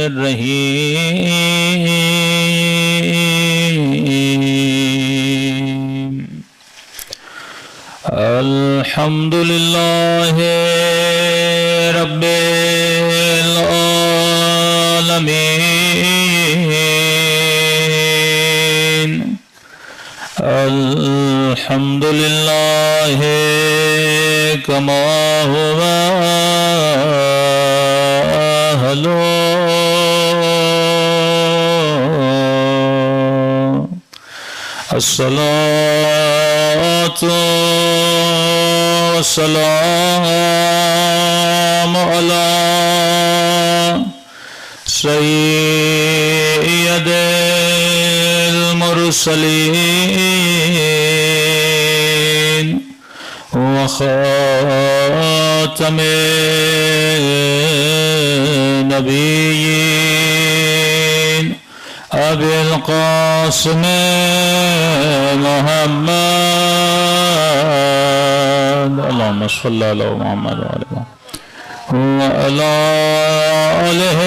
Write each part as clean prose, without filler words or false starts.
الرحيم الحمد لله رب العالمين الحمد لله كما هو أهله الصلاة والسلام على سيد المرسلين وخاتم النبيين أبي القاسم محمد اللهم صل على محمد وعلى آله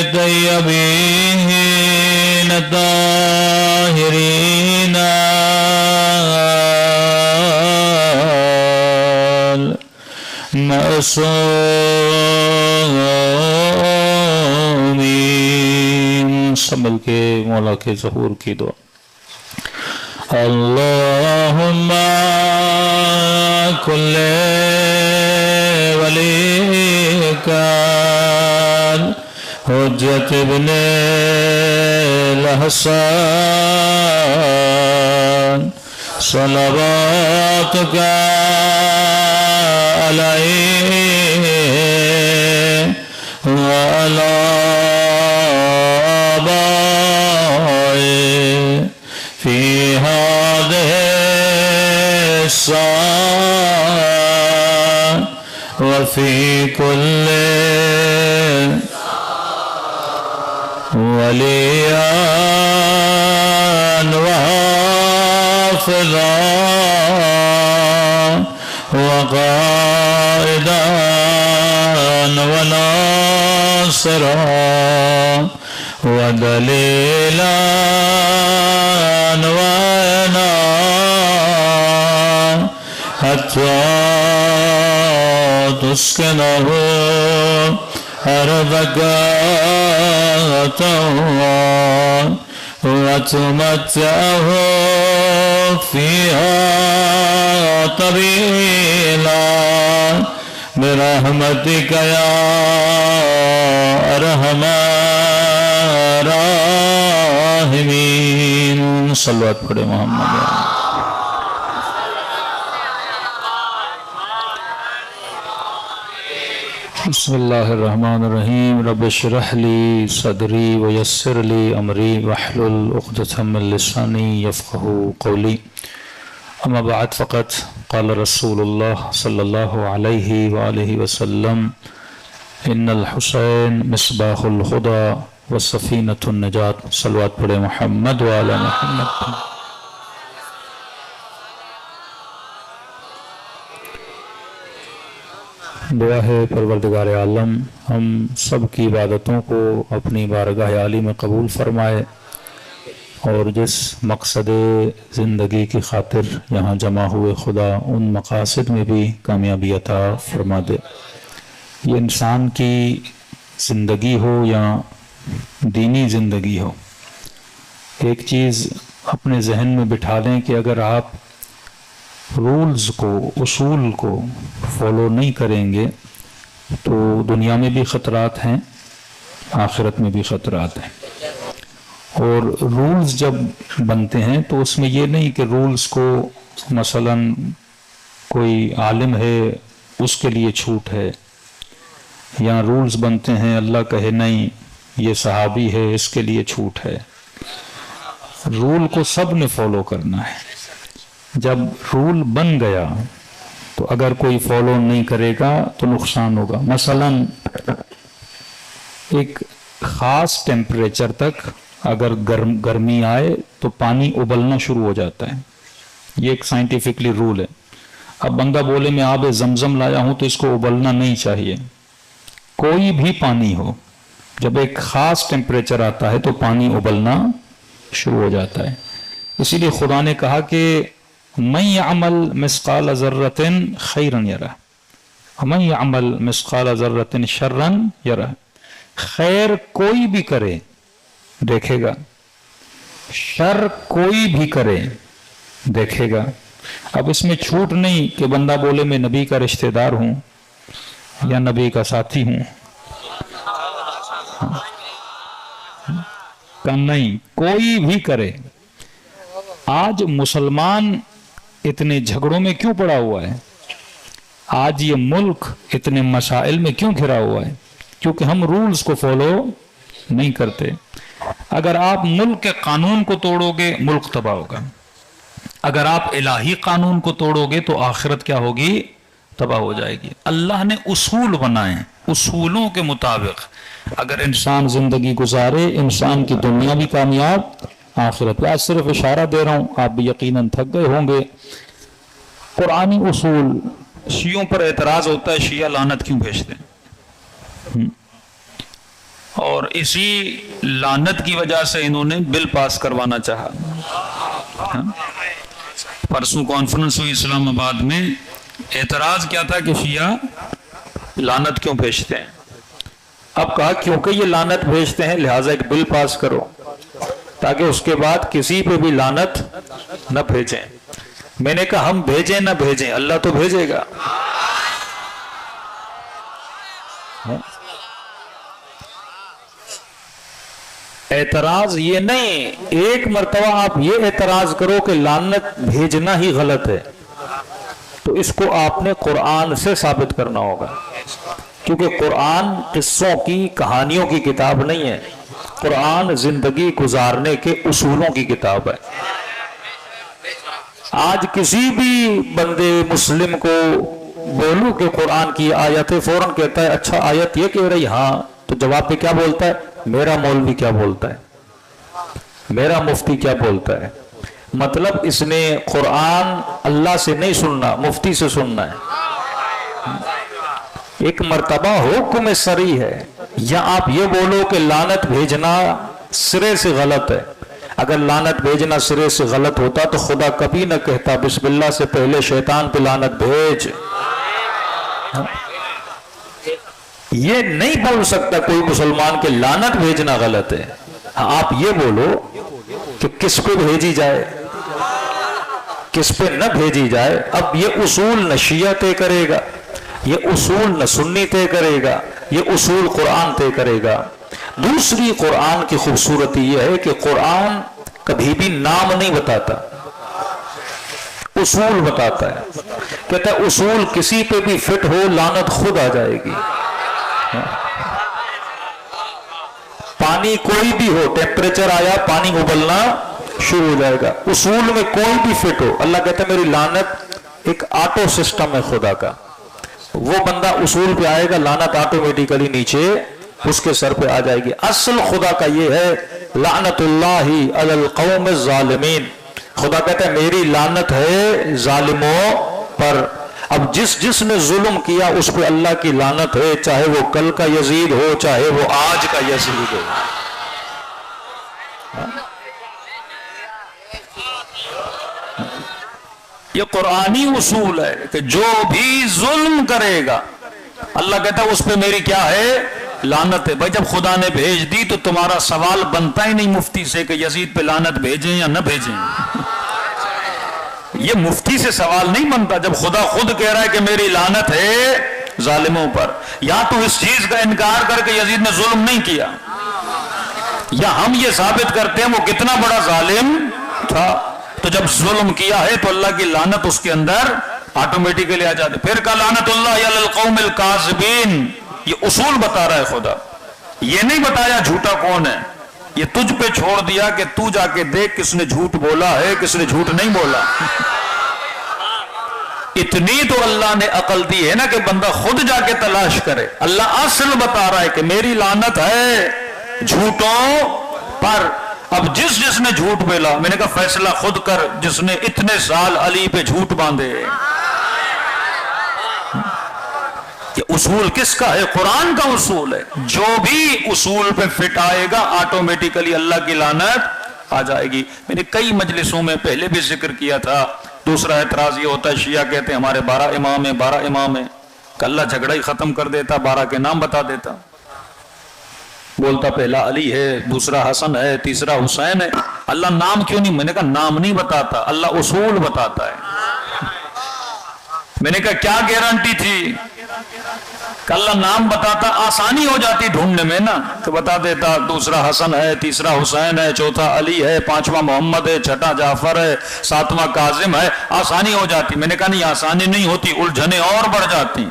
الطيبين الطاهرين المعصومين سنبھل کے مولا کے ظہور کی دعا اللہم کل ولیک حجت ابن الحسن صلواتک علیہ وعلی آبائه في هذه الساعة وفي كل وليا وحافظا وقائدا وناصرا ودليلا وعنا حتى تسكنه أرضك طوعا وتمتعه فيها طويلا برحمتك يا أرحم الراحمين صلوات پڑھے محمد بسم اللہ الرحمن الرحیم رب اشرح لی صدری ویسر لی امری واحلل عقدۃ من لسانی یفقهوا قولی اما بعد فقط قال رسول اللہ صلی اللہ علیہ وآلہ وسلم ان الحسین مصباح الہدی وسفینۃ النجات صلوات پڑھے محمد وعلی محمد دعا ہے پروردگار عالم ہم سب کی عبادتوں کو اپنی بارگاہ عالی میں قبول فرمائے اور جس مقصد زندگی کی خاطر یہاں جمع ہوئے خدا ان مقاصد میں بھی کامیابی عطا فرما دے یہ انسان کی زندگی ہو یا دینی زندگی ہو ایک چیز اپنے ذہن میں بٹھا لیں کہ اگر آپ رولز کو اصول کو فالو نہیں کریں گے تو دنیا میں بھی خطرات ہیں آخرت میں بھی خطرات ہیں اور رولز جب بنتے ہیں تو اس میں یہ نہیں کہ رولز کو مثلا کوئی عالم ہے اس کے لیے چھوٹ ہے یا رولز بنتے ہیں اللہ کہے نہیں یہ صحابی ہے اس کے لیے چھوٹ ہے رول کو سب نے فالو کرنا ہے جب رول بن گیا تو اگر کوئی فالو نہیں کرے گا تو نقصان ہوگا مثلا ایک خاص ٹیمپریچر تک اگر گرمی آئے تو پانی ابلنا شروع ہو جاتا ہے یہ ایک سائنٹیفکلی رول ہے اب بندہ بولے میں آب زمزم لایا ہوں تو اس کو ابلنا نہیں چاہیے کوئی بھی پانی ہو جب ایک خاص ٹیمپریچر آتا ہے تو پانی ابلنا شروع ہو جاتا ہے. اسی لیے خدا نے کہا کہ من یعمل مثقال ذرۃ خیرا یرہ ومن یعمل مثقال ذرۃ شرا یرہ. خیر کوئی بھی کرے دیکھے گا، شر کوئی بھی کرے دیکھے گا. اب اس میں چھوٹ نہیں کہ بندہ بولے میں نبی کا رشتہ دار ہوں یا نبی کا ساتھی ہوں. نہیں، کوئی بھی کرے. آج مسلمان اتنے جھگڑوں میں کیوں پڑا ہوا ہے؟ آج یہ ملک اتنے مسائل میں کیوں گھرا ہوا ہے؟ کیونکہ ہم رولز کو فالو نہیں کرتے. اگر آپ ملک کے قانون کو توڑو گے ملک تباہ ہوگا. اگر آپ الہی قانون کو توڑو گے تو آخرت کیا ہوگی؟ تباہ ہو جائے گی. اللہ نے اصول بنائے، اصولوں کے مطابق اگر انسان زندگی گزارے، انسان کی دنیا بھی کامیاب، آخرت. آج صرف اشارہ دے رہا ہوں، آپ بھی یقیناً تھک گئے ہوں گے. قرآنی اصول. شیعوں پر اعتراض ہوتا ہے شیعہ لعنت کیوں بھیجتے ہیں، اور اسی لعنت کی وجہ سے انہوں نے بل پاس کروانا چاہا. پرسوں کانفرنس ہوئی اسلام آباد میں، اعتراض کیا تھا کہ شیعہ لعنت کیوں بھیجتے ہیں. اب کہا کیونکہ یہ لعنت بھیجتے ہیں لہٰذا ایک بل پاس کرو تاکہ اس کے بعد کسی پہ بھی لعنت نہ بھیجیں. میں نے کہا ہم بھیجیں نہ بھیجیں اللہ تو بھیجے گا. اعتراض یہ نہیں، ایک مرتبہ آپ یہ اعتراض کرو کہ لعنت بھیجنا ہی غلط ہے تو اس کو آپ نے قرآن سے ثابت کرنا ہوگا، کیونکہ قرآن قصوں کی کہانیوں کی کتاب نہیں ہے. قرآن زندگی گزارنے کے اصولوں کی کتاب ہے. آج کسی بھی بندے مسلم کو بولو کہ قرآن کی آیت ہے، فوراً کہتا ہے اچھا آیت یہ کہہ رہی، ہاں. تو جواب پہ کیا بولتا ہے؟ میرا مولوی کیا بولتا ہے، میرا مفتی کیا بولتا ہے. مطلب اس نے قرآن اللہ سے نہیں سننا، مفتی سے سننا ہے. ایک مرتبہ حکم سری ہے، یا آپ یہ بولو کہ لعنت بھیجنا سرے سے غلط ہے. اگر لعنت بھیجنا سرے سے غلط ہوتا تو خدا کبھی نہ کہتا بسم اللہ سے پہلے شیطان پہ لعنت بھیج. یہ نہیں بول سکتا کوئی مسلمان کہ لعنت بھیجنا غلط ہے. آپ یہ بولو کہ کس پہ بھیجی جائے کس پہ نہ بھیجی جائے. اب یہ اصول نہ شیعہ طے کرے گا، یہ اصول نہ سنی طے کرے گا، یہ اصول قرآن طے کرے گا. دوسری قرآن کی خوبصورتی یہ ہے کہ قرآن کبھی بھی نام نہیں بتاتا، اصول بتاتا ہے. کہتا ہے اصول کسی پہ بھی فٹ ہو لعنت خود آ جائے گی. پانی کوئی بھی ہو، ٹیمپریچر آیا پانی ابلنا شروع ہو جائے گا. اصول میں کوئی بھی فٹ ہو، اللہ کہتا ہے میری لعنت ایک آٹو سسٹم ہے خدا کا. وہ بندہ اصول پہ آئے گا لعنت آٹومیٹیکلی نیچے اس کے سر پہ آ جائے گی. اصل خدا کا یہ ہے لعنت اللہ علی القوم الظالمین. خدا کہتا ہے میری لعنت ہے ظالموں پر. اب جس نے ظلم کیا اس پہ اللہ کی لعنت ہے، چاہے وہ کل کا یزید ہو چاہے وہ آج کا یزید ہو. یہ قرآنی اصول ہے کہ جو بھی ظلم کرے گا اللہ کہتا ہے اس پہ میری کیا ہے؟ لعنت ہے. بھائی جب خدا نے بھیج دی تو تمہارا سوال بنتا ہی نہیں مفتی سے کہ یزید پہ لعنت بھیجیں یا نہ بھیجیں. یہ مفتی سے سوال نہیں بنتا جب خدا خود کہہ رہا ہے کہ میری لعنت ہے ظالموں پر. یا تو اس چیز کا انکار کر کے یزید نے ظلم نہیں کیا، یا ہم یہ ثابت کرتے ہیں وہ کتنا بڑا ظالم تھا. تو جب ظلم کیا ہے تو اللہ کی لعنت اس کے اندر آٹومیٹیکلی آ جاتے. پھر کا لعنت اللہ علی القوم الکاذبین. یہ اصول بتا رہا ہے خدا، یہ نہیں بتایا جھوٹا کون ہے. یہ تجھ پہ چھوڑ دیا کہ تو جا کے دیکھ کس نے جھوٹ بولا ہے کس نے جھوٹ نہیں بولا. اتنی تو اللہ نے عقل دی ہے نا کہ بندہ خود جا کے تلاش کرے. اللہ اصل بتا رہا ہے کہ میری لعنت ہے جھوٹوں پر. اب جس نے جھوٹ بولا میں نے کہا فیصلہ خود کر، جس نے اتنے سال علی پہ جھوٹ باندھے. یہ اصول کس کا ہے؟ قرآن کا اصول ہے. جو بھی اصول پہ فٹ آئے گا آٹومیٹیکلی اللہ کی لعنت آ جائے گی. میں نے کئی مجلسوں میں پہلے بھی ذکر کیا تھا. دوسرا اعتراض یہ ہوتا ہے شیعہ کہتے ہیں ہمارے 12 امام ہیں 12 امام ہیں. کہ اللہ جھگڑا ہی ختم کر دیتا 12 کے نام بتا دیتا. بولتا پہلا علی ہے دوسرا حسن ہے تیسرا حسین ہے. اللہ نام کیوں نہیں؟ میں نے کہا نام نہیں بتاتا اللہ اصول بتاتا ہے. میں نے کہا کیا گارنٹی تھی کہ اللہ نام بتاتا آسانی ہو جاتی ڈھونڈنے میں نا. تو بتا دیتا دوسرا حسن ہے تیسرا حسین ہے چوتھا علی ہے پانچواں محمد ہے چھٹا جعفر ہے ساتواں کاظم ہے آسانی ہو جاتی. میں نے کہا نہیں آسانی نہیں ہوتی الجھنیں اور بڑھ جاتی.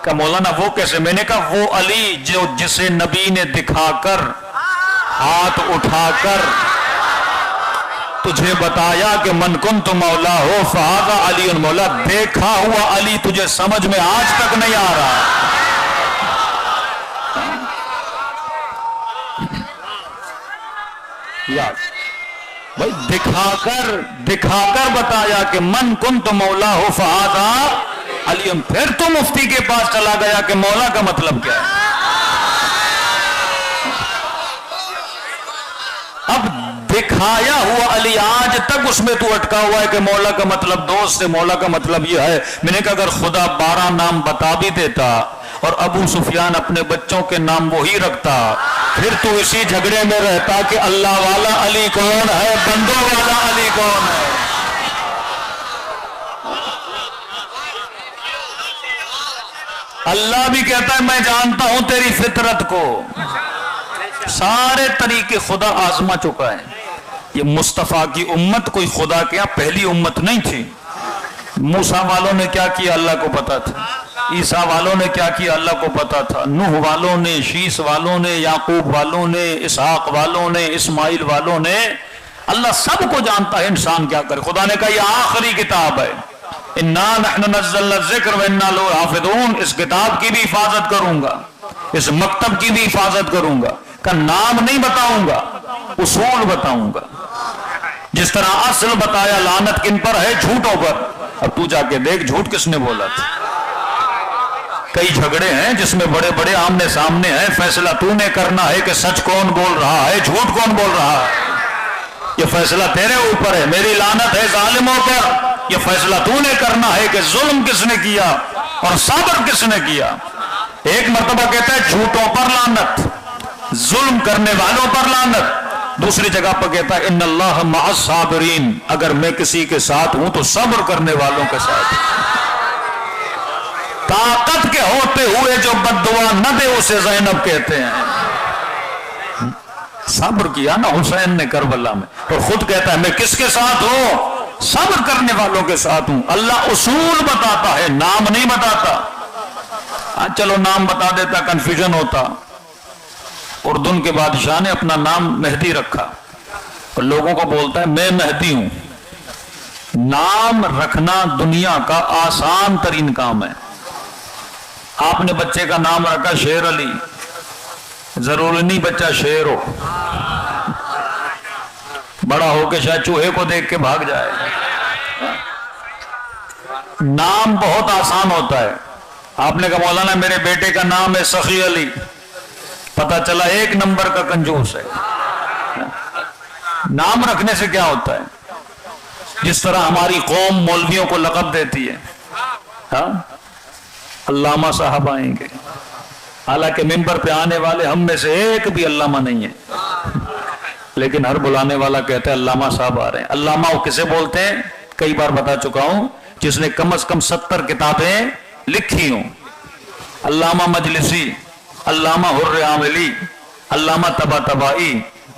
کہ مولانا وہ کیسے؟ میں نے کہا وہ علی جو جسے نبی نے دکھا کر ہاتھ اٹھا کر تجھے بتایا کہ من کنت مولا ہو فہذا علی مولا. دیکھا ہوا علی تجھے سمجھ میں آج تک نہیں آ رہا. بھائی دکھا کر بتایا کہ من کنت مولا ہو فہذا علی. پھر تو مفتی کے پاس چلا گیا کہ مولا کا مطلب کیا ہے. اب دکھایا ہوا علی آج تک اس میں تو اٹکا ہوا ہے کہ مولا کا مطلب دوست سے مولا کا مطلب یہ ہے. میں نے کہا اگر خدا 12 نام بتا بھی دیتا اور ابو سفیان اپنے بچوں کے نام وہی رکھتا پھر تو اسی جھگڑے میں رہتا کہ اللہ والا علی کون ہے بندوں والا علی کون ہے. اللہ بھی کہتا ہے میں جانتا ہوں تیری فطرت کو. سارے طریقے خدا آزما چکا ہے. یہ مصطفیٰ کی امت کوئی خدا کے یہاں پہلی امت نہیں تھی. موسیٰ والوں نے کیا کیا اللہ کو پتا تھا. عیسیٰ والوں نے کیا کیا اللہ کو پتا تھا. نوح والوں نے شیس والوں نے یعقوب والوں نے اسحاق والوں نے اسماعیل والوں نے. اللہ سب کو جانتا ہے انسان کیا کرے. خدا نے کہا یہ آخری کتاب ہے. انا نحن نزلنا الذکر وانا لہ حافظون. اس کتاب کی بھی حفاظت کروں گا اس مکتب کی بھی حفاظت کروں گا. کا نام نہیں بتاؤں گا اصول بتاؤں گا. جس طرح اصل بتایا لعنت کن پر ہے جھوٹوں پر. اب تو جا کے دیکھ جھوٹ کس نے بولا تھا. کئی جھگڑے ہیں جس میں بڑے بڑے آمنے سامنے ہیں. فیصلہ تو نے کرنا ہے کہ سچ کون بول رہا ہے جھوٹ کون بول رہا ہے. یہ فیصلہ تیرے اوپر ہے. میری لعنت ہے ظالموں پر. یہ فیصلہ تو نے کرنا ہے کہ ظلم کس نے کیا اور صبر کس نے کیا. ایک مرتبہ کہتا ہے جھوٹوں پر لعنت ظلم کرنے والوں پر لعنت. دوسری جگہ پر کہتا ہے ان اللہ مع الصابرین. اگر میں کسی کے ساتھ ہوں تو صبر کرنے والوں کے ساتھ. طاقت کے ہوتے ہوئے جو بد دعا نہ دے اسے زینب کہتے ہیں. صبر کیا نا حسین نے کربلا میں اور خود کہتا ہے میں کس کے ساتھ ہوں صبر کرنے والوں کے ساتھ ہوں. اللہ اصول بتاتا ہے نام نہیں بتاتا. چلو نام بتا دیتا کنفیوژن ہوتا. اردن کے بادشاہ نے اپنا نام مہدی رکھا اور لوگوں کو بولتا ہے میں مہدی ہوں. نام رکھنا دنیا کا آسان ترین کام ہے. آپ نے بچے کا نام رکھا شیر علی. ضروری نہیں بچہ شیر ہو. بڑا ہو کے شاید چوہے کو دیکھ کے بھاگ جائے. نام بہت آسان ہوتا ہے. آپ نے کہا مولانا میرے بیٹے کا نام ہے سخی علی. پتہ چلا 1 نمبر کا کنجوس ہے. نام رکھنے سے کیا ہوتا ہے؟ جس طرح ہماری قوم مولویوں کو لقب دیتی ہے. ہاں علامہ صاحب آئیں گے حالانکہ ممبر پہ آنے والے ہم میں سے ایک بھی علامہ نہیں ہے لیکن ہر بلانے والا کہتا ہے علامہ صاحب آ رہے ہیں. علامہ وہ کسے بولتے ہیں کئی بار بتا چکا ہوں جس نے کم از کم 70 کتابیں لکھی ہوں. علامہ مجلسی علامہ حر عاملی علامہ طباطبائی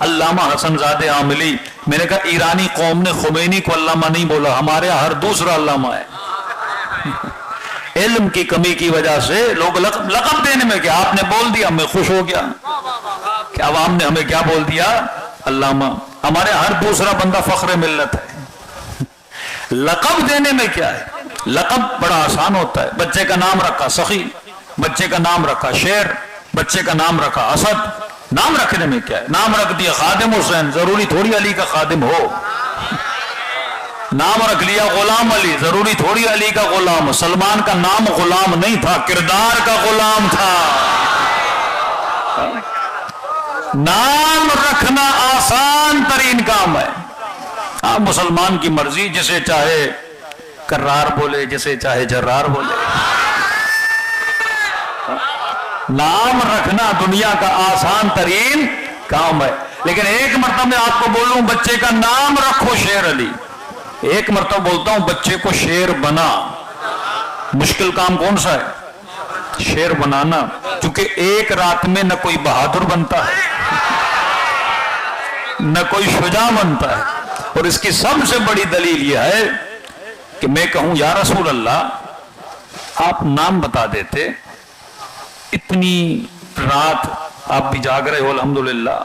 علامہ حسن زادہ عاملی. میں نے کہا ایرانی قوم نے خمینی کو علامہ نہیں بولا. ہمارے ہر دوسرا علامہ ہے. علم کی کمی کی وجہ سے لوگ لقب دینے میں کیا آپ نے بول دیا میں خوش ہو گیا کہ عوام نے ہمیں کیا بول دیا علامہ. ہمارے ہر دوسرا بندہ فخر ملت ہے. لقب دینے میں کیا ہے. لقب بڑا آسان ہوتا ہے. بچے کا نام رکھا سخی بچے کا نام رکھا شیر بچے کا نام رکھا اسد. نام رکھنے میں کیا ہے. نام رکھ دیا خادم حسین. ضروری تھوڑی علی کا خادم ہو. نام رکھ لیا غلام علی، ضروری تھوڑی علی کا غلام. سلمان کا نام غلام نہیں تھا، کردار کا غلام تھا. نام رکھنا آسان ترین کام ہے. آپ مسلمان کی مرضی، جسے چاہے کرار بولے، جسے چاہے جرار بولے. نام رکھنا دنیا کا آسان ترین کام ہے. لیکن ایک مرتبہ میں آپ کو بولوں بچے کا نام رکھو شیر علی، ایک مرتبہ بولتا ہوں بچے کو شیر بنا. مشکل کام کون سا ہے؟ شیر بنانا. کیونکہ ایک رات میں نہ کوئی بہادر بنتا ہے، نہ کوئی شجاع بنتا ہے. اور اس کی سب سے بڑی دلیل یہ ہے کہ میں کہوں یا رسول اللہ آپ نام بتا دیتے، اتنی رات آپ بھی جاگ رہے ہو الحمدللہ،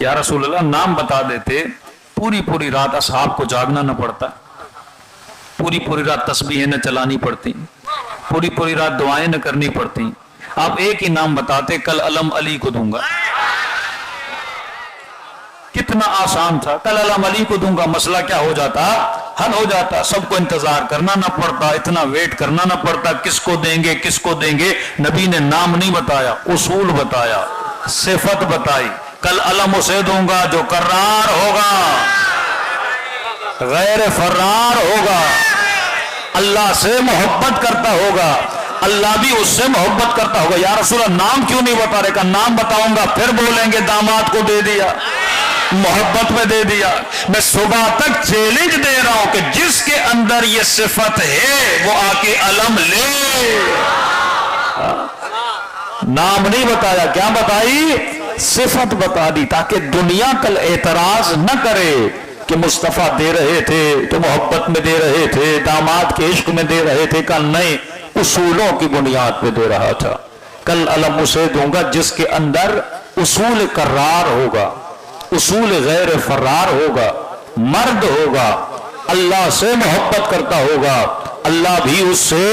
یا رسول اللہ نام بتا دیتے، پوری رات اصحاب کو جاگنا نہ پڑتا، پوری رات تسبیحیں نہ چلانی پڑتی، پوری رات دعائیں نہ کرنی پڑتی. آپ ایک ہی نام بتاتے، کل علم علی کو دوں گا. کتنا آسان تھا، کل علم علی کو دوں گا. مسئلہ کیا ہو جاتا؟ حل ہو جاتا. سب کو انتظار کرنا نہ پڑتا، اتنا ویٹ کرنا نہ پڑتا، کس کو دیں گے کس کو دیں گے. نبی نے نام نہیں بتایا، اصول بتایا، صفت بتائی. کل علم اسے دوں گا جو کرار ہوگا، غیر فرار ہوگا، اللہ سے محبت کرتا ہوگا، اللہ بھی اس سے محبت کرتا ہوگا. یا رسول اللہ نام کیوں نہیں بتا رہے؟ کہ نام بتاؤں گا پھر بولیں گے داماد کو دے دیا، محبت میں دے دیا. میں صبح تک چیلنج دے رہا ہوں کہ جس کے اندر یہ صفت ہے وہ آ کے علم لے. نام نہیں بتایا، کیا بتائی؟ صفت بتا دی، تاکہ دنیا کل اعتراض نہ کرے کہ مصطفیٰ دے رہے تھے تو محبت میں دے رہے تھے، داماد کے عشق میں دے رہے تھے. کل نہیں، اصولوں کی بنیاد پہ دے رہا تھا. کل علم اسے دوں گا جس کے اندر اصول قرار ہوگا، اصول غیر فرار ہوگا، مرد ہوگا، اللہ سے محبت کرتا ہوگا، اللہ بھی اس سے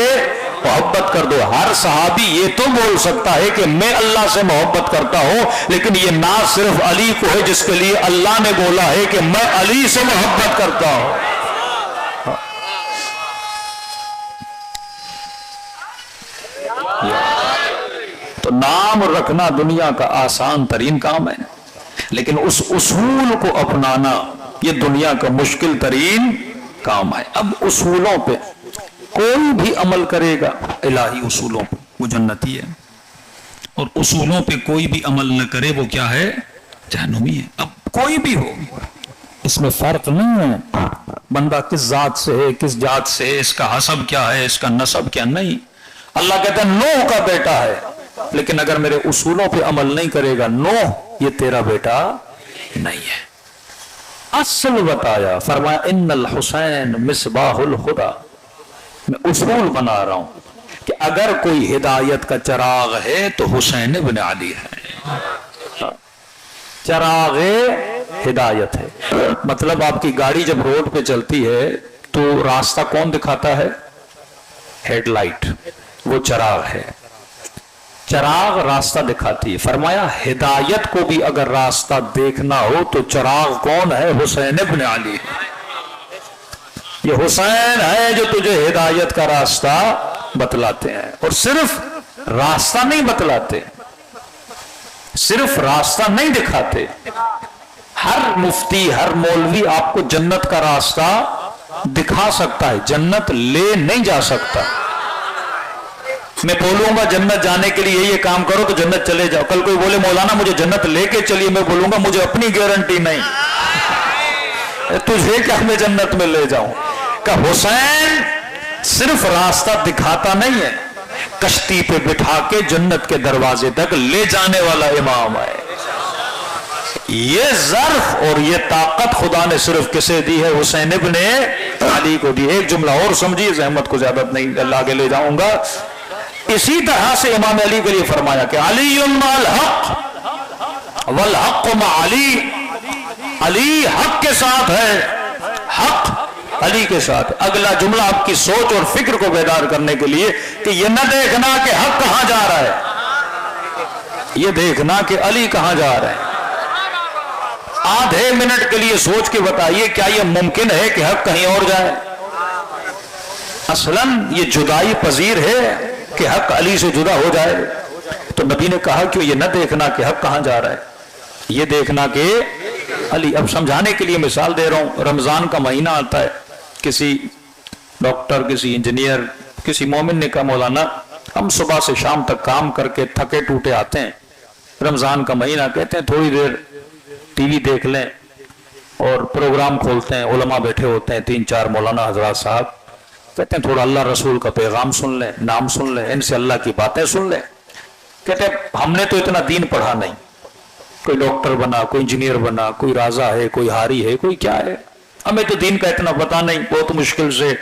محبت کر دو. ہر صحابی یہ تو بول سکتا ہے کہ میں اللہ سے محبت کرتا ہوں، لیکن یہ نہ صرف علی کو ہے جس کے لیے اللہ نے بولا ہے کہ میں علی سے محبت کرتا ہوں. تو نام رکھنا دنیا کا آسان ترین کام ہے، لیکن اس اصول کو اپنانا یہ دنیا کا مشکل ترین کام ہے. اب اصولوں پہ کوئی بھی عمل کرے گا، الہی اصولوں پہ، وہ جنتی ہے. اور اصولوں پہ کوئی بھی عمل نہ کرے وہ کیا ہے؟ جہنمی ہے. اب کوئی بھی ہو، اس میں فرق نہیں ہے بندہ کس ذات سے ہے، کس جات سے ہے، اس کا حسب کیا ہے، اس کا نسب کیا. نہیں، اللہ کہتا ہے نوح کا بیٹا ہے، لیکن اگر میرے اصولوں پہ عمل نہیں کرے گا، نوح یہ تیرا بیٹا نہیں ہے. اصل بتایا، فرمایا ان الحسین مصباح الخدا. میں اصول بنا رہا ہوں کہ اگر کوئی ہدایت کا چراغ ہے تو حسین ابن علی ہے. چراغ ہدایت ہے، مطلب آپ کی گاڑی جب روڈ پہ چلتی ہے تو راستہ کون دکھاتا ہے؟ ہیڈ لائٹ، وہ چراغ ہے. چراغ راستہ دکھاتی ہے. فرمایا ہدایت کو بھی اگر راستہ دیکھنا ہو تو چراغ کون ہے؟ حسین ابن علی ہے. یہ حسین ہے جو تجھے ہدایت کا راستہ بتلاتے ہیں. اور صرف راستہ نہیں بتلاتے، صرف راستہ نہیں دکھاتے. ہر مفتی، ہر مولوی آپ کو جنت کا راستہ دکھا سکتا ہے، جنت لے نہیں جا سکتا. میں بولوں گا جنت جانے کے لیے یہ کام کرو تو جنت چلے جاؤ. کل کوئی بولے مولانا مجھے جنت لے کے چلیے، میں بولوں گا مجھے اپنی گارنٹی نہیں، تجھے کیا میں جنت میں لے جاؤں. کہ حسین صرف راستہ دکھاتا نہیں ہے، کشتی پہ بٹھا کے جنت کے دروازے تک لے جانے والا امام ہے. یہ ظرف اور یہ طاقت خدا نے صرف کسے دی ہے؟ حسین ابن علی کو دی. ایک جملہ اور سمجھیے، زحمت کو زیادہ نہیں اللہ آگے لے جاؤں گا. اسی طرح سے امام علی کے لیے فرمایا کہ علی مع الحق والحق مع علی. علی حق کے ساتھ ہے، حق علی کے ساتھ. اگلا جملہ آپ کی سوچ اور فکر کو بیدار کرنے کے لیے کہ یہ نہ دیکھنا کہ حق کہاں جا رہا ہے، یہ دیکھنا کہ علی کہاں جا رہے ہیں. آدھے منٹ کے لیے سوچ کے بتائیے کیا یہ ممکن ہے کہ حق کہیں اور جائے؟ اصلاً یہ جدائی پذیر ہے کہ حق علی سے جدا ہو جائے؟ تو نبی نے کہا کہ یہ نہ دیکھنا کہ حق کہاں جا رہا ہے، یہ دیکھنا کہ علی. اب سمجھانے کے لیے مثال دے رہا ہوں. رمضان کا مہینہ آتا ہے، کسی ڈاکٹر، کسی انجینئر، کسی مومن نے کہا مولانا ہم صبح سے شام تک کام کر کے تھکے ٹوٹے آتے ہیں، رمضان کا مہینہ کہتے ہیں تھوڑی دیر ٹی وی دیکھ لیں، اور پروگرام کھولتے ہیں، علماء بیٹھے ہوتے ہیں 3-4 مولانا حضرات صاحب، کہتے ہیں تھوڑا اللہ رسول کا پیغام سن لیں، نام سن لیں، ان سے اللہ کی باتیں سن لیں. کہتے ہیں ہم نے تو اتنا دین پڑھا نہیں، کوئی ڈاکٹر بنا، کوئی انجینئر بنا، کوئی راجہ ہے، کوئی ہاری ہے، کوئی کیا ہے، ہمیں تو دین کا اتنا پتہ نہیں، بہت مشکل سے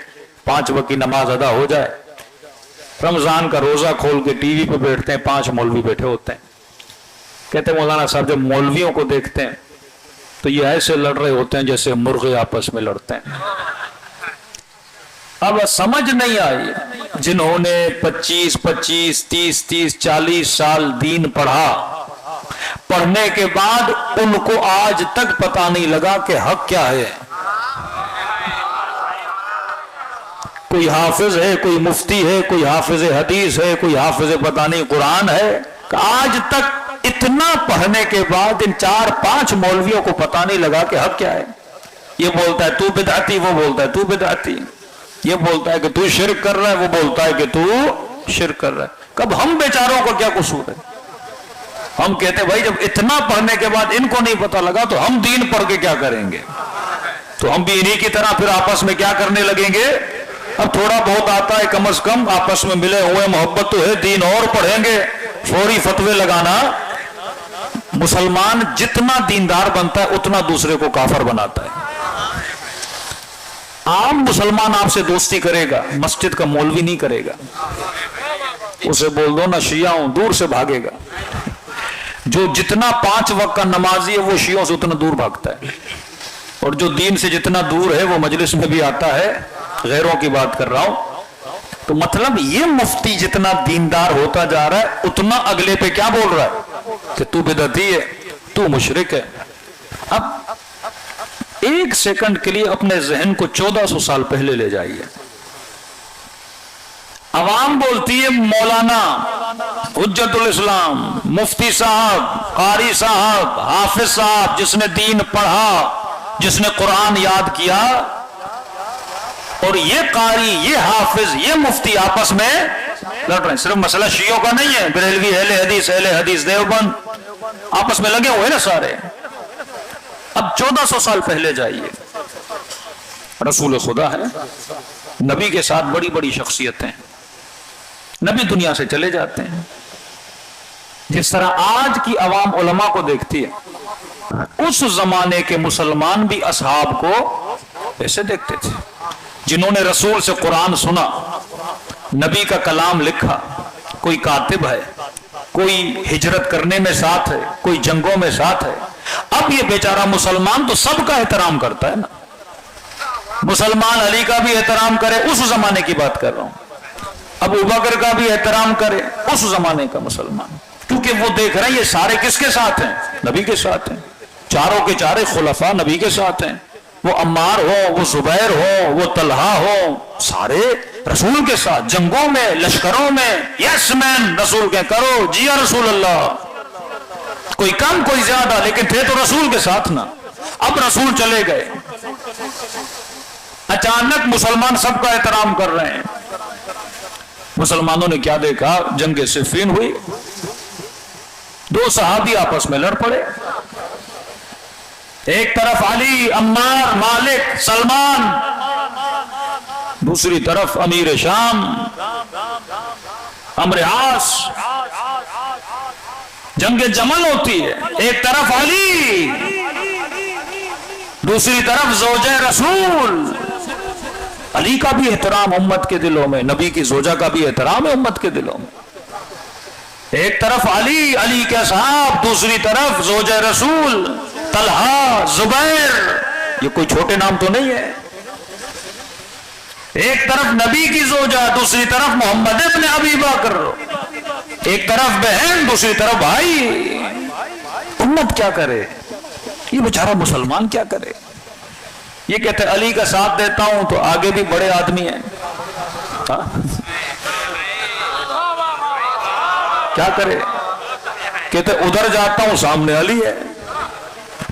5 وقت کی نماز ادا ہو جائے. رمضان کا روزہ کھول کے ٹی وی پہ بیٹھتے ہیں، 5 مولوی بیٹھے ہوتے ہیں. کہتے ہیں مولانا صاحب جب مولویوں کو دیکھتے ہیں تو یہ ایسے لڑ رہے ہوتے ہیں جیسے مرغے آپس میں لڑتے ہیں. اب سمجھ نہیں آئی جنہوں نے 25 30 40 سال دین پڑھا، پڑھنے کے بعد ان کو آج تک پتہ نہیں لگا کہ حق کیا ہے. کوئی حافظ ہے، کوئی مفتی ہے، کوئی حافظ حدیث ہے، کوئی حافظ پتہ نہیں قرآن ہے، کہ آج تک اتنا پڑھنے کے بعد ان 4-5 مولویوں کو پتہ نہیں لگا کہ حق کیا ہے. یہ بولتا ہے تو بدعتی، وہ بولتا ہے تو بدعتی، یہ بولتا ہے کہ تو شرک کر رہا ہے، وہ بولتا ہے کہ تو شرک کر رہا ہے. کب ہم بیچاروں کو کیا قصور ہے؟ ہم کہتے ہیں بھائی جب اتنا پڑھنے کے بعد ان کو نہیں پتہ لگا تو ہم دین پڑھ کے کیا کریں گے؟ تو ہم بھی انہی کی طرح پھر آپس میں کیا کرنے لگیں گے؟ اب تھوڑا بہت آتا ہے کم از کم آپس میں ملے ہوئے، محبت تو ہے، دین اور پڑھیں گے. فوری فتوے لگانا، مسلمان جتنا دیندار بنتا ہے اتنا دوسرے کو کافر بناتا ہے. عام مسلمان آپ سے دوستی کرے گا، مسجد کا مولوی نہیں کرے گا. اسے بول دو نا شیعہ ہوں، دور سے بھاگے گا. جو جتنا 5 وقت کا نمازی ہے وہ شیعوں سے اتنا دور بھاگتا ہے، اور جو دین سے جتنا دور ہے وہ مجلس میں بھی آتا ہے. غیروں کی بات کر رہا ہوں. تو مطلب یہ مفتی جتنا دیندار ہوتا جا رہا ہے اتنا اگلے پہ کیا بول رہا ہے کہ تو بدعتی ہے، تو مشرک ہے. اب 1 سیکنڈ کے لیے اپنے ذہن کو 1400 سال پہلے لے جائیے. عوام بولتی ہے مولانا، حجت الاسلام، مفتی صاحب، قاری صاحب، حافظ صاحب، جس نے دین پڑھا، جس نے قرآن یاد کیا، اور یہ قاری، یہ حافظ، یہ مفتی آپس میں لڑ رہے ہیں. صرف مسئلہ شیعوں کا نہیں ہے، بریلوی اہل حدیث دیوبند آپس میں لگے ہوئے نا سارے. اب 1400 سال پہلے جائیے، رسول خدا ہے، نبی کے ساتھ بڑی بڑی شخصیتیں، نبی دنیا سے چلے جاتے ہیں. جس طرح آج کی عوام علماء کو دیکھتی ہے، اس زمانے کے مسلمان بھی اصحاب کو ایسے دیکھتے تھے. جنہوں نے رسول سے قرآن سنا، نبی کا کلام لکھا، کوئی کاتب ہے، کوئی ہجرت کرنے میں ساتھ ہے، کوئی جنگوں میں ساتھ ہے. اب یہ بیچارہ مسلمان تو سب کا احترام کرتا ہے نا. مسلمان علی کا بھی احترام کرے، اس زمانے کی بات کر رہا ہوں. ابو بکر کا بھی احترام کرے، اس زمانے کا مسلمان، کیونکہ وہ دیکھ رہے ہیں یہ سارے کس کے ساتھ ہیں؟ نبی کے ساتھ ہیں. چاروں کے چارے خلفاء نبی کے ساتھ ہیں. وہ عمار ہو، وہ زبیر ہو، وہ طلحہ ہو، سارے رسول کے ساتھ، جنگوں میں، لشکروں میں. یس مین، رسول کے کرو جی یا رسول اللہ. کوئی کم کوئی زیادہ، لیکن تھے تو رسول کے ساتھ نا. اب رسول چلے گئے، اچانک مسلمان سب کا احترام کر رہے ہیں. مسلمانوں نے کیا دیکھا؟ جنگ صفین ہوئی، 2 صحابی آپس میں لڑ پڑے. ایک طرف علی، عمار، مالک، سلمان، دوسری طرف امیر شام، عمرو عاص. جنگ جمل ہوتی ہے، ایک طرف علی، دوسری طرف زوجہ رسول. علی کا بھی احترام امت کے دلوں میں، نبی کی زوجہ کا بھی احترام ہے امت کے دلوں میں. ایک طرف علی، علی کے اصحاب، دوسری طرف زوجہ رسول، طلحہ، زبیر. یہ کوئی چھوٹے نام تو نہیں ہے. ایک طرف نبی کی زوجہ، دوسری طرف محمد ابن ابی بکر. ایک طرف بہن، دوسری طرف بھائی. امت کیا کرے؟ یہ بیچارہ مسلمان کیا کرے؟ یہ کہتے علی کا ساتھ دیتا ہوں تو آگے بھی بڑے آدمی ہیں، کیا کرے؟ کہتے ادھر جاتا ہوں سامنے علی ہے،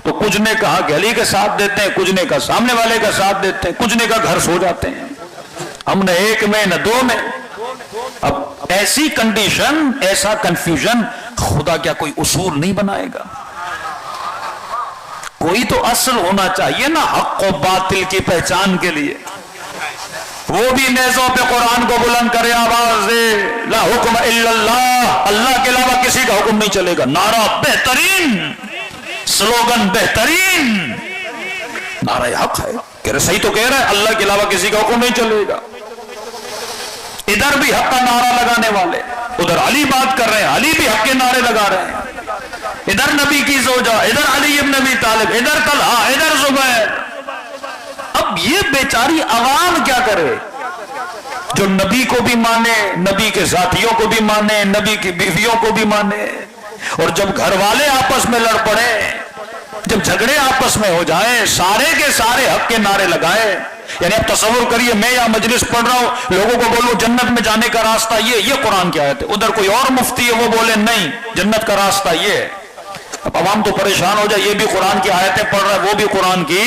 تو کچھ نے کہا کہ علی کا ساتھ دیتے ہیں، کچھ نے کہا سامنے والے کا ساتھ دیتے ہیں، کچھ نے کہا گھر سو جاتے ہیں، ہم نے ایک میں نہ دو میں۔ اب ایسی کنڈیشن، ایسا کنفیوژن، خدا کیا کوئی اصول نہیں بنائے گا؟ کوئی تو اصل ہونا چاہیے نا حق و باطل کی پہچان کے لیے۔ وہ بھی نیزوں پہ قرآن کو بلند کرے آواز دے، لا حکم الا اللہ، اللہ کے علاوہ کسی کا حکم نہیں چلے گا۔ نعرہ بہترین، سلوگن بہترین، نعرہ حق ہے کہ رہے صحیح تو کہہ رہا ہے، اللہ کے علاوہ کسی کا حکم نہیں چلے گا۔ ادھر بھی حق کا نعرہ لگانے والے، ادھر علی بات کر رہے ہیں، علی بھی حق کے نعرے لگا رہے ہیں، ادھر نبی کی زوجہ، ادھر علی ابن ابی طالب، ادھر طلحہ، ادھر زبیر۔ اب یہ بیچاری عوام کیا کرے جو نبی کو بھی مانے، نبی کے ساتھیوں کو بھی مانے، نبی کی بیویوں کو بھی مانے، اور جب گھر والے آپس میں لڑ پڑے، جب جھگڑے آپس میں ہو جائیں، سارے کے سارے حق کے نعرے لگائے۔ یعنی اب تصور کریے میں یہاں مجلس پڑھ رہا ہوں، لوگوں کو بولوں جنت میں جانے کا راستہ یہ قرآن کی آیت ہے، ادھر کوئی اور مفتی ہے وہ بولے نہیں جنت کا راستہ یہ ہے۔ اب عوام تو پریشان ہو جائے، یہ بھی قرآن کی آیتیں پڑھ رہا ہے، وہ بھی قرآن کی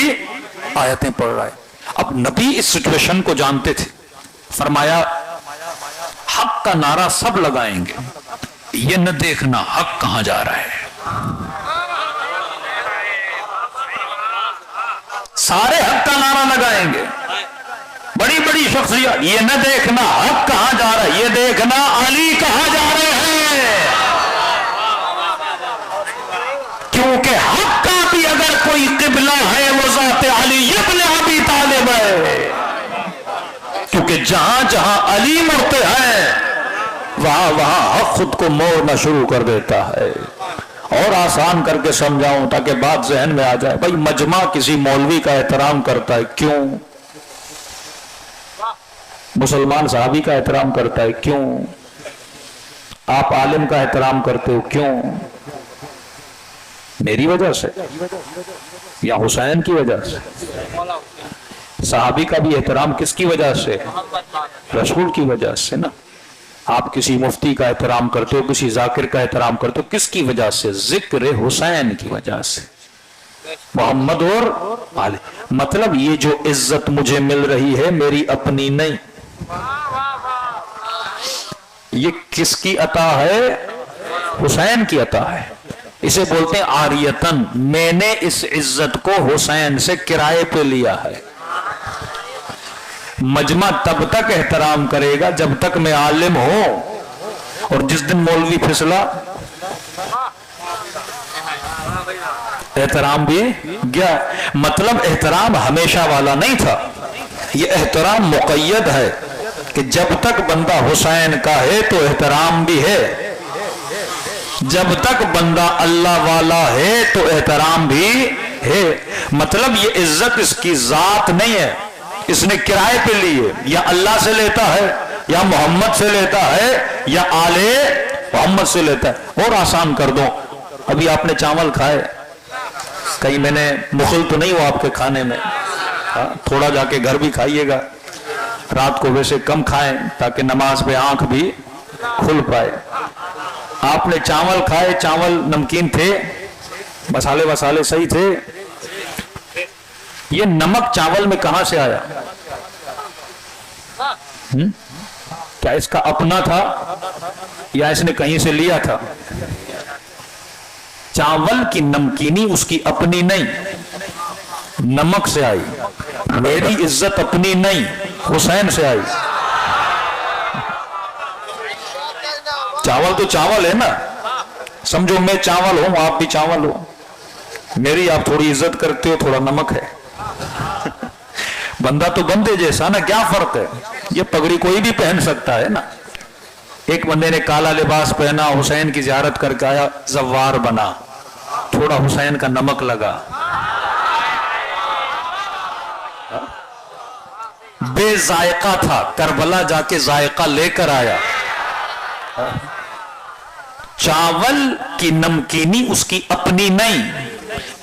آیتیں پڑھ رہا ہے۔ اب نبی اس سچویشن کو جانتے تھے، فرمایا حق کا نعرہ سب لگائیں گے، یہ نہ دیکھنا حق کہاں جا رہا ہے۔ سارے حق کا نعرہ لگائیں گے، بڑی بڑی شخصیت، یہ نہ دیکھنا حق کہاں جا رہا ہے، یہ دیکھنا علی کہاں جا رہے ہیں، کیونکہ حق کا بھی اگر کوئی قبلہ ہے وہ ذات علی ابن ابی طالب ہے، کیونکہ جہاں جہاں علی مڑتے ہیں وہاں وہاں حق خود کو موڑنا شروع کر دیتا ہے۔ اور آسان کر کے سمجھاؤں تاکہ بات ذہن میں آ جائے، بھائی مجمع کسی مولوی کا احترام کرتا ہے، کیوں؟ مسلمان صحابی کا احترام کرتا ہے، کیوں؟ آپ عالم کا احترام کرتے ہو، کیوں؟ میری وجہ سے یا حسین کی وجہ سے؟ صحابی کا بھی احترام کس کی وجہ سے؟ رسول کی وجہ سے نا۔ آپ کسی مفتی کا احترام کرتے ہو، کسی ذاکر کا احترام کرتے ہو، کس کی وجہ سے؟ ذکر حسین کی وجہ سے، محمد اور علی۔ مطلب یہ جو عزت مجھے مل رہی ہے میری اپنی نہیں، یہ کس کی عطا ہے؟ حسین کی عطا ہے۔ اسے بولتے ہیں عاریتن، میں نے اس عزت کو حسین سے کرائے پہ لیا ہے۔ مجمع تب تک احترام کرے گا جب تک میں عالم ہوں، اور جس دن مولوی پھسلا احترام بھی گیا۔ مطلب احترام ہمیشہ والا نہیں تھا، یہ احترام مقید ہے کہ جب تک بندہ حسین کا ہے تو احترام بھی ہے، جب تک بندہ اللہ والا ہے تو احترام بھی ہے۔ مطلب یہ عزت اس کی ذات نہیں ہے، اس نے کرائے پہ لی ہے، یا اللہ سے لیتا ہے، یا محمد سے لیتا ہے، یا آل محمد سے لیتا ہے۔ اور آسان کر دو، ابھی آپ نے چاول کھائے، کہیں میں نے مخل تو نہیں ہوا آپ کے کھانے میں، تھوڑا جا کے گھر بھی کھائیے گا، رات کو ویسے کم کھائیں تاکہ نماز پہ آنکھ بھی کھل پائے۔ آپ نے چاول کھائے، چاول نمکین تھے، مسالے وسالے صحیح تھے، یہ نمک چاول میں کہاں سے آیا؟ کیا اس کا اپنا تھا یا اس نے کہیں سے لیا تھا؟ چاول کی نمکینی اس کی اپنی نہیں، نمک سے آئی۔ میری عزت اپنی نہیں، حسین سے آئی۔ چاول تو چاول ہے نا، سمجھو میں چاول ہوں، آپ بھی چاول ہو، میری آپ تھوڑی عزت کرتے ہو، تھوڑا نمک ہے۔ بندہ تو بندے جیسا نا، کیا فرق ہے؟ یہ پگڑی کوئی بھی پہن سکتا ہے نا۔ ایک بندے نے کالا لباس پہنا، حسین کی زیارت کر کے آیا، زوار بنا، تھوڑا حسین کا نمک لگا، بے ذائقہ تھا، کربلا جا کے ذائقہ لے کر آیا۔ چاول کی نمکینی اس کی اپنی نہیں،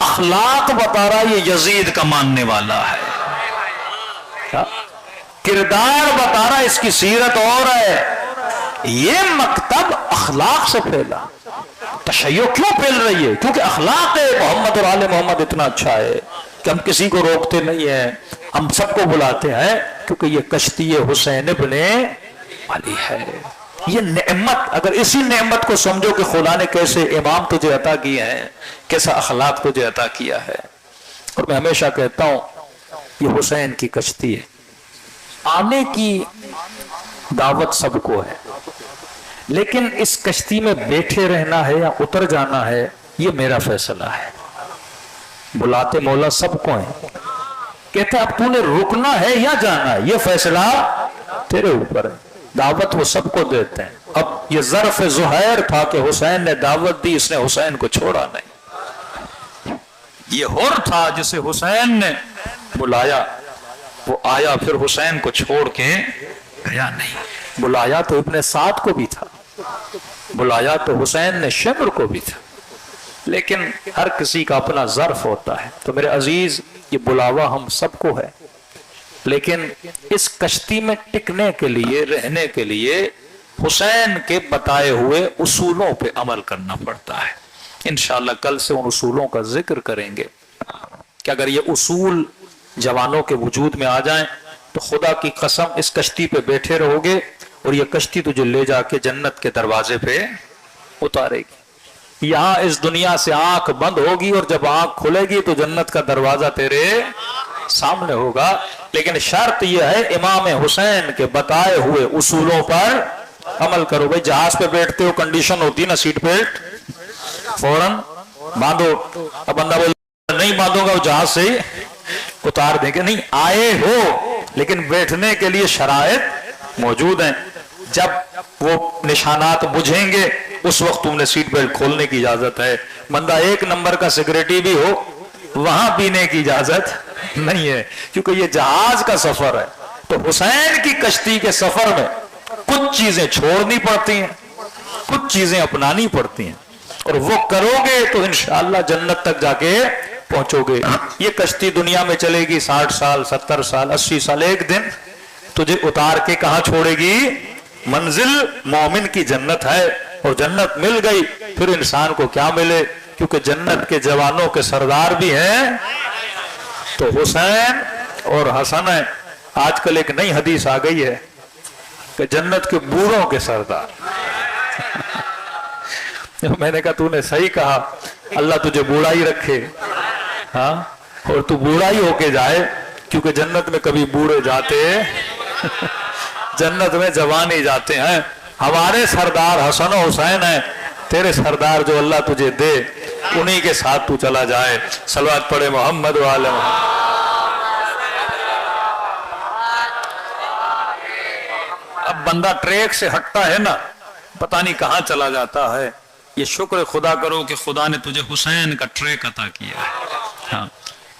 اخلاق بتا رہا یہ یزید کا ماننے والا ہے، کردار بتا رہا اس کی سیرت اور ہے. یہ مکتب اخلاق سے پھیلا. تشیع کیوں پھیل رہی ہے؟ کیونکہ اخلاق محمد اور آل محمد اتنا اچھا ہے کہ ہم کسی کو روکتے نہیں ہیں، ہم سب کو بلاتے ہیں، کیونکہ یہ کشتی حسین ابن علی ہے. یہ نعمت، اگر اسی نعمت کو سمجھو کہ خدا نے کیسے امام تجھے عطا کیے ہیں، کیسا اخلاق تجھے عطا کیا ہے. اور میں ہمیشہ کہتا ہوں یہ حسین کی کشتی ہے، آنے کی دعوت سب کو ہے، لیکن اس کشتی میں بیٹھے رہنا ہے یا اتر جانا ہے یہ میرا فیصلہ ہے. بلاتے مولا سب کو ہیں، کہتے اب تو نے رکنا ہے یا جانا ہے یہ فیصلہ تیرے اوپر ہے. دعوت وہ سب کو دیتے ہیں. اب یہ ظرف زہیر تھا کہ حسین نے دعوت دی، اس نے حسین کو چھوڑا نہیں. یہ حر تھا جسے حسین نے بلایا، وہ آیا، پھر حسین کو چھوڑ کے گیا نہیں. بلایا تو ابن سعد کو بھی تھا، بلایا تو حسین نے شمر کو بھی تھا، لیکن ہر کسی کا اپنا ظرف ہوتا ہے. تو میرے عزیز یہ بلاوا ہم سب کو ہے، لیکن اس کشتی میں ٹکنے کے لیے، رہنے کے لیے حسین کے بتائے ہوئے اصولوں پہ عمل کرنا پڑتا ہے. انشاءاللہ کل سے ان اصولوں کا ذکر کریں گے کہ اگر یہ اصول جوانوں کے وجود میں آ جائیں تو خدا کی قسم اس کشتی پہ بیٹھے رہو گے اور یہ کشتی تجھے لے جا کے جنت کے دروازے پہ اتارے گی. یہاں اس دنیا سے آنکھ بند ہوگی اور جب آنکھ کھلے گی تو جنت کا دروازہ تیرے سامنے ہوگا. لیکن شرط یہ ہے امام حسین کے بتائے ہوئے اصولوں پر عمل کرو. بھائی جہاز پہ بیٹھتے ہو کنڈیشن ہوتی نا سیٹ بیلٹ فوراً باندھو. اب بندہ بول نہیں باندھوں گا وہ جہاز سے ہی اتار دیں گے. نہیں، آئے ہو لیکن بیٹھنے کے لیے شرائط موجود ہیں. جب وہ نشانات بجھیں گے اس وقت تم نے سیٹ بیلٹ کھولنے کی اجازت ہے. بندہ 1 نمبر کا سیکورٹی بھی ہو وہاں پینے کی اجازت نہیں ہے، کیونکہ یہ جہاز کا سفر ہے. تو حسین کی کشتی کے سفر میں کچھ چیزیں چھوڑنی پڑتی ہیں، کچھ چیزیں اپنانی پڑتی ہیں، اور وہ کرو گے تو انشاءاللہ جنت تک جا کے پہنچو گے. یہ کشتی دنیا میں چلے گی 60 سال 70 سال 80 سال، ایک دن تجھے اتار کے کہاں چھوڑے گی؟ منزل مومن کی جنت ہے، اور جنت مل گئی پھر انسان کو کیا ملے؟ کیونکہ جنت کے جوانوں کے سردار بھی ہیں. تو حسین اور حسن ہے. آج کل ایک نئی حدیث آ گئی ہے کہ جنت کے بوڑھوں کے سردار. میں نے کہا تو نے صحیح کہا، اللہ تجھے بوڑھا ہی رکھے، ہاں، اور تو بوڑھا ہی ہو کے جائے، کیونکہ جنت میں کبھی بوڑھے جاتے جنت میں جوان ہی جاتے ہیں. ہمارے سردار حسن و حسین ہیں، تیرے سردار جو اللہ تجھے دے انہی کے ساتھ تو چلا جائے. صلوات پڑھے محمد و آل محمد. اب بندہ ٹریک سے ہٹتا ہے نا، پتہ نہیں کہاں چلا جاتا ہے. یہ شکر خدا کرو کہ خدا نے تجھے حسین کا ٹریک عطا کیا ہے. ہاں،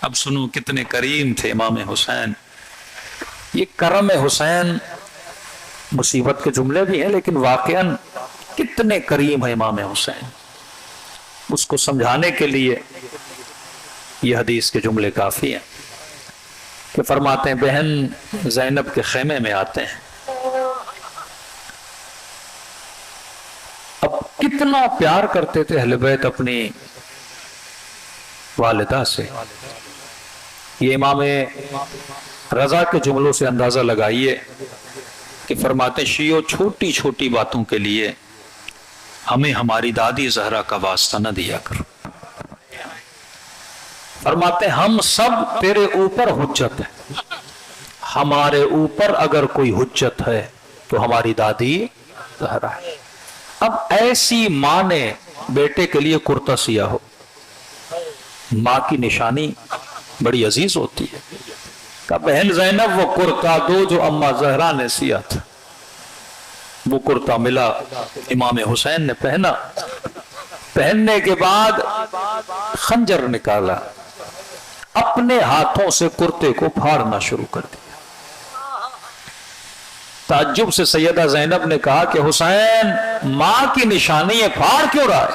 اب سنو کتنے کریم تھے امام حسین. یہ کرم حسین مصیبت کے جملے بھی ہیں، لیکن واقعاً کتنے کریم ہے امام حسین. اس کو سمجھانے کے لیے یہ حدیث کے جملے کافی ہیں کہ فرماتے ہیں بہن زینب کے خیمے میں آتے ہیں. اب کتنا پیار کرتے تھے اہل بیت اپنی والدہ سے. یہ امام رضا کے جملوں سے اندازہ لگائیے کہ فرماتے شیعو چھوٹی چھوٹی باتوں کے لیے ہمیں ہماری دادی زہرا کا واسطہ نہ دیا کرو. فرماتے ہم سب تیرے اوپر حجت ہے، ہمارے اوپر اگر کوئی حجت ہے تو ہماری دادی زہرا ہے. اب ایسی ماں نے بیٹے کے لیے کرتا سیا ہو، ماں کی نشانی بڑی عزیز ہوتی ہے. کہ بہن زینب وہ کرتا دو جو اماں زہرا نے سیا تھا. وہ کرتا ملا، امام حسین نے پہنا. پہننے کے بعد خنجر نکالا، اپنے ہاتھوں سے کرتے کو پھاڑنا شروع کر دیا. تعجب سے سیدہ زینب نے کہا کہ حسین ماں کی نشانی ہے، پھاڑ کیوں رہا ہے؟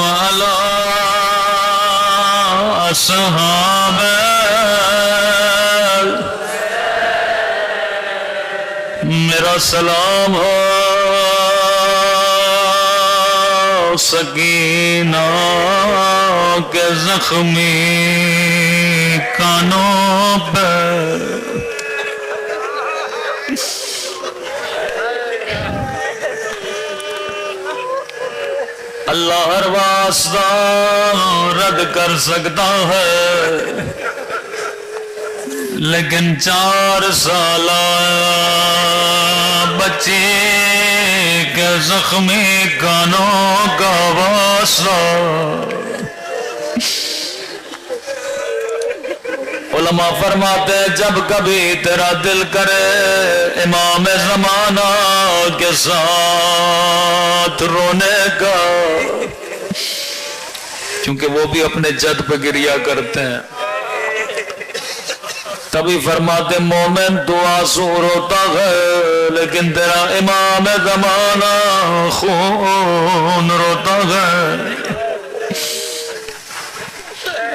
وعلى أصحابه میرا سلام ہو سکینہ کے زخمی کانوں پہ اللہ ہر واسطہ رد کر سکتا ہے لیکن 4 سالہ بچے کے زخمی کانوں کا واسطہ علماء فرماتے ہیں جب کبھی تیرا دل کرے امام زمانہ کے ساتھ رونے کا، کیونکہ وہ بھی اپنے جد پہ گریا کرتے ہیں، تبھی فرماتے مومن تو آنسو روتا ہے لیکن تیرا امام زمانہ خون روتا ہے۔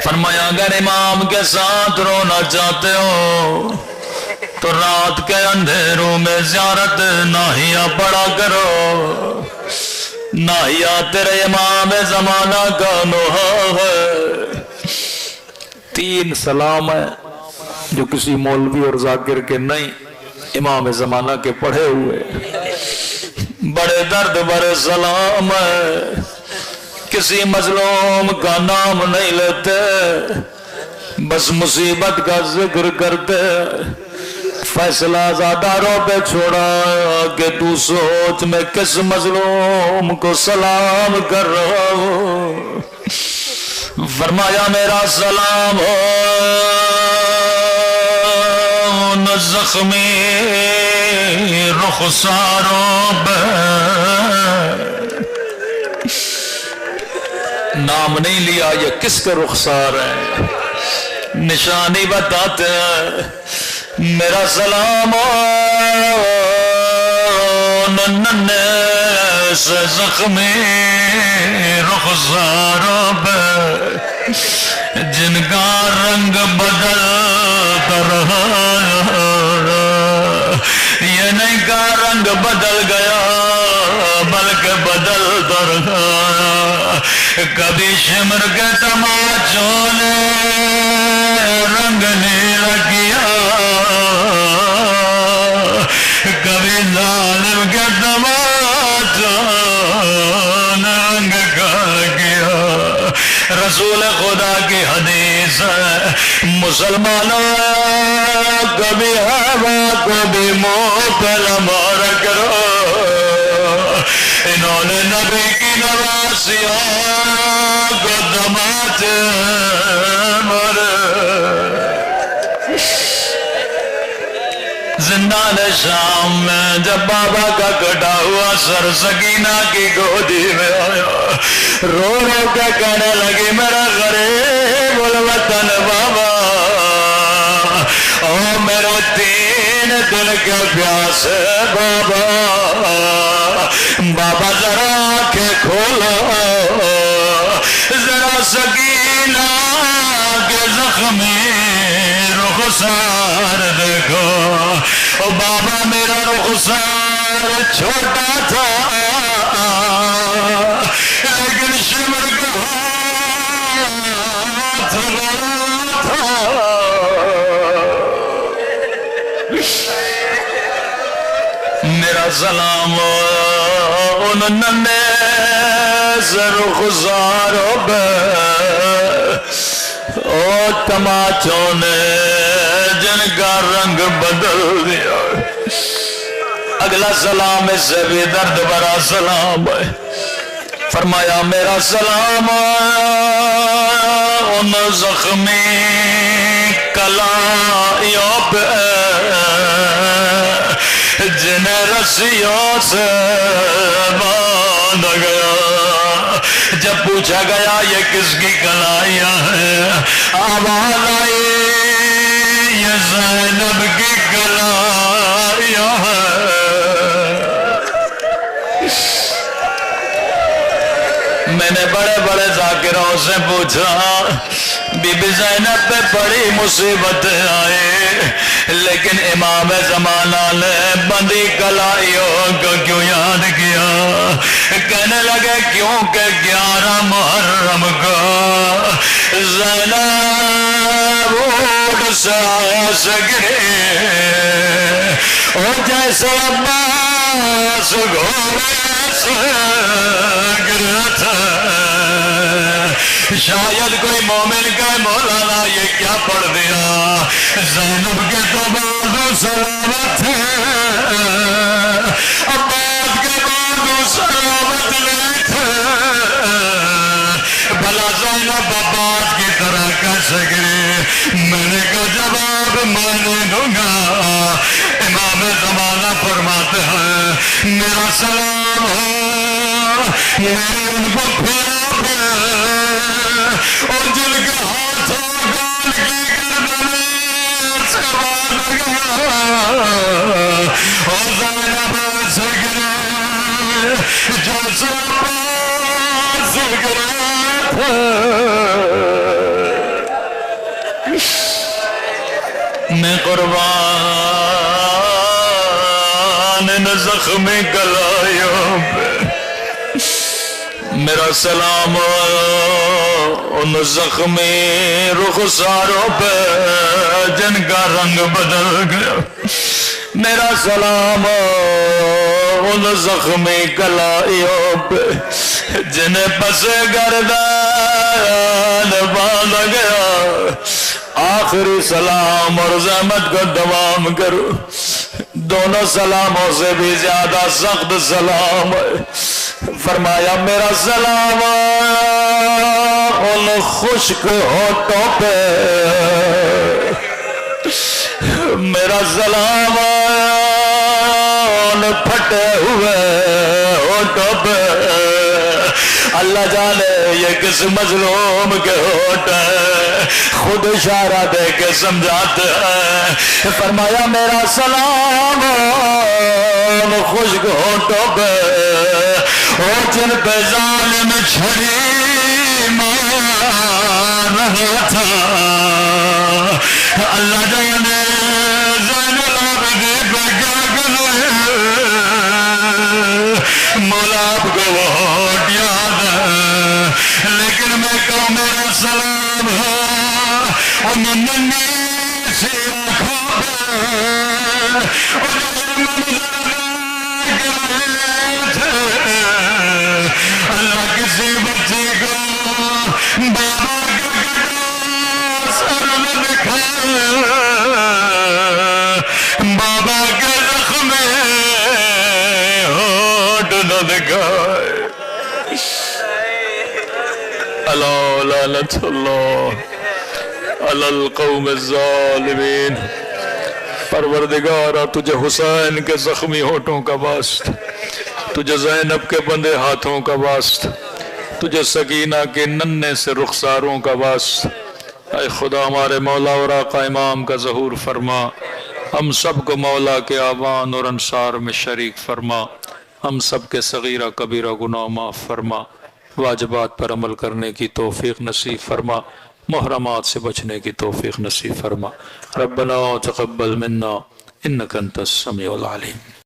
فرمایا اگر امام کے ساتھ رونا چاہتے ہو تو رات کے اندھیروں میں زیارت ناہیہ پڑا کرو، ناہیہ تیرے امام زمانہ کا نوحہ ہے۔ 3 سلام ہے جو کسی مولوی اور ذاکر کے نہیں، امام زمانہ کے پڑھے ہوئے، بڑے درد بڑے سلام ہے۔ کسی مظلوم کا نام نہیں لیتے، بس مصیبت کا ذکر کرتے، فیصلہ زاداروں پہ چھوڑا کہ تو سوچ میں کس مظلوم کو سلام کر رہا ہوں۔ فرمایا میرا سلام ہو ان زخمی رخساروں پہ، نام نہیں لیا یہ کس کے رخسار ہے، نشانی بتاتے ہیں۔ میرا سلام ننھے سے زخمی رخساروں پہ جن کا رنگ بدلتا رہا، یہ نہیں کا رنگ بدل گیا بلکہ بدلتا رہا۔ کبھی شمر کے تماچوں نے رنگ نیلا کیا، کبھی ظالم کے تماچوں نے رنگ کا کیا۔ رسول خدا کی حدیث ہے مسلمانوں کبھی ہوا کبھی منہ پہ لمارا کرو، انہوں نے نبی کی نواسیوں کو دماتے مرے۔ زندان شام میں جب بابا کا کٹا ہوا سر سکینہ کی گودی میں آیا، رو رو کے کہنے لگی میرا غریب الوطن بابا، او میرے 3 دل کے پیاسے بابا، بابا ذرا آنکھیں کھولو، ذرا سکینہ کے زخمی رخسار دیکھو۔ او بابا میرا رخسار چھوٹا تھا لیکن شمر کا ہاتھ بڑا تھا۔ میرا سلام ان ننھے سے رخساروں پہ او تماچوں نے جن کا رنگ بدل دیا۔ اگلا سلام اس سے بھی درد بھرا سلام ہے۔ فرمایا میرا سلام ان زخمی کلائیوں پہ جنہیں رسیوں سے باندھا گیا۔ جب پوچھا گیا یہ کس کی کلائیاں ہیں، آواز آئی یہ زینب کی کلائیاں ہیں۔ میں نے بڑے بڑے ذاکروں سے پوچھا بی بی زینب پہ بڑی مصیبت آئے، لیکن امام زمانہ نے بندی کلائیوں کو کیوں یاد کیا؟ کہنے لگے کیونکہ 11 محرم کو زینب اونٹ سے گرے اور جیسے عباس گھوڑے سے گرا تھا۔ شاید کوئی مومن کا مولانا یہ کیا پڑھ دیا، زینب کے تو بازو سلامت ہے، عباس کے بازو سلامت نہیں تھے، بھلا زینب عباس کی طرح کیسے گرے؟ میں نے کہا جواب میں نہیں دوں گا۔ امام زمانہ فرماتے ہیں میرا سلام ہے میرے ان کو پھیرا اور جن کے ہاتھوں گال کی گردنیں سے باندھ گیا اور زینب سے گرے جیسے عباس سے گرے تھے۔ میں قربان ان زخمی گلائیوں پہ میرا سلام ان زخمی رخساروں پہ جن کا رنگ بدل گیا، میرا سلام ان زخمی گلائیوں پہ جنہیں پسے گردان باندھ گیا۔ آخری سلام اور زحمت کو دوام کرو، دونوں سلاموں سے بھی زیادہ سخت سلام ہے۔ فرمایا میرا سلام ان خشک ہونٹوں پہ، میرا سلام ان پھٹے ہوئے ہونٹوں پہ۔ اللہ جانے یہ کس مظلوم کے ہونٹ ہے، خود اشارہ دے کے سمجھاتے ہیں۔ فرمایا میرا سلام ان خشک ہونٹوں پہ اور جن پہ ظالم چھری مار رہا تھا۔ اللہ جانے زین العابدین پہ کیا گزرے، مولا آپ کو وہ ہوٹ یاد ہے، لیکن میں کہوں میرا سلام ہے ان ننھی سی آنکھوں پہ اور اللہ کسی بچی کو بابا کا سر میں دکھائے، بابا کے زخم میں ہوٹ نہ دکھائے۔ الا لعنت اللہ علی القوم الظالمین۔ پروردگارا تجھے حسین کے زخمی ہونٹوں کا واسطہ، تجھے زینب کے بندے ہاتھوں کا واسطہ، تجھے سکینہ کے ننھے سے رخساروں کا واسطہ، اے خدا ہمارے مولا اور آقا امام کا ظہور فرما، ہم سب کو مولا کے آوان اور انصار میں شریک فرما، ہم سب کے صغیرہ کبیرہ گناہ معاف فرما، واجبات پر عمل کرنے کی توفیق نصیب فرما، محرمات سے بچنے کی توفیق نصیب فرما۔ ربنا تقبل منا انک انت السمیع العلیم۔